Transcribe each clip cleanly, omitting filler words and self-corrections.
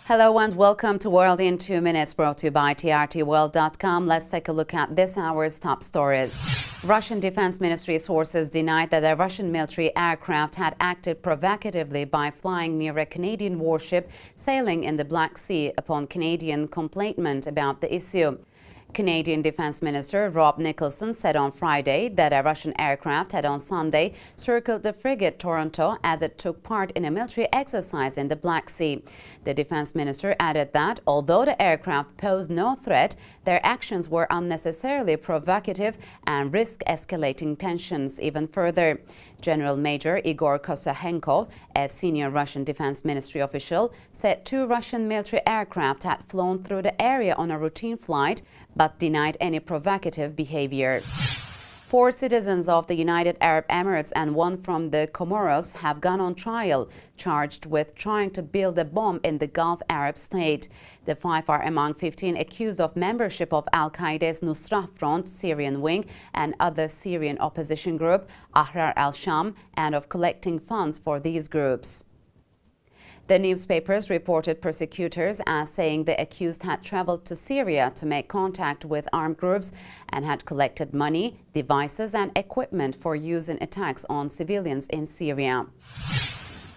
Hello and welcome to World in 2 Minutes, brought to you by trtworld.com. Let's take a look at this hour's top stories. Russian Defense Ministry sources denied that a Russian military aircraft had acted provocatively by flying near a Canadian warship sailing in the Black Sea upon Canadian complaint about the issue. Canadian Defense Minister Rob Nicholson said on Friday that a Russian aircraft had on Sunday circled the frigate Toronto as it took part in a military exercise in the Black Sea. The Defense Minister added that although the aircraft posed no threat, their actions were unnecessarily provocative and risk escalating tensions even further. General Major Igor Kosahenko, a senior Russian Defense Ministry official, said 2 Russian military aircraft had flown through the area on a routine flight, but denied any provocative behavior. 4 citizens of the United Arab Emirates and 1 from the Comoros have gone on trial, charged with trying to build a bomb in the Gulf Arab state. The 5 are among 15 accused of membership of Al-Qaeda's Nusra Front Syrian wing and other Syrian opposition group, Ahrar al-Sham, and of collecting funds for these groups. The newspapers reported prosecutors as saying the accused had traveled to Syria to make contact with armed groups and had collected money, devices and equipment for use in attacks on civilians in Syria.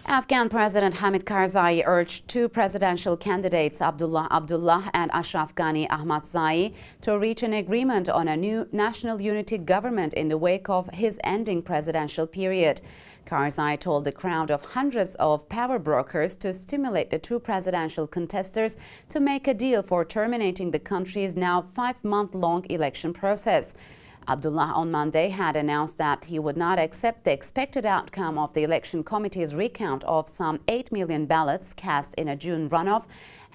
Afghan President Hamid Karzai urged 2 presidential candidates, Abdullah Abdullah and Ashraf Ghani Ahmadzai, to reach an agreement on a new national unity government in the wake of his ending presidential period. Karzai told the crowd of hundreds of power brokers to stimulate the 2 presidential contesters to make a deal for terminating the country's now 5-month-long election process. Abdullah on Monday had announced that he would not accept the expected outcome of the election committee's recount of some 8 million ballots cast in a June runoff,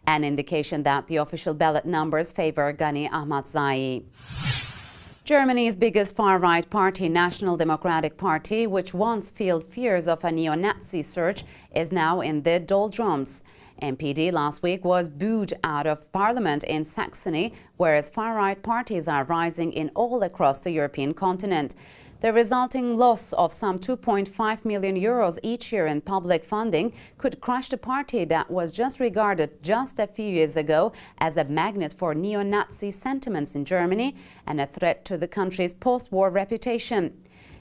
an indication that the official ballot numbers favor Ghani Ahmadzai. Germany's biggest far-right party, National Democratic Party, which once fueled fears of a neo-Nazi surge, is now in the doldrums. NPD last week was booed out of parliament in Saxony, whereas far-right parties are rising in all across the European continent. The resulting loss of some 2.5 million euros each year in public funding could crush the party that was just regarded just a few years ago as a magnet for neo-Nazi sentiments in Germany and a threat to the country's post-war reputation.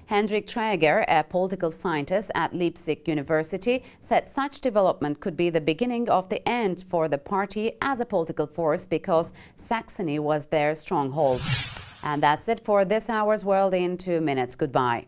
Hendrik Traeger, a political scientist at Leipzig University, said such development could be the beginning of the end for the party as a political force because Saxony was their stronghold. And that's it for this hour's World in 2 Minutes. Goodbye.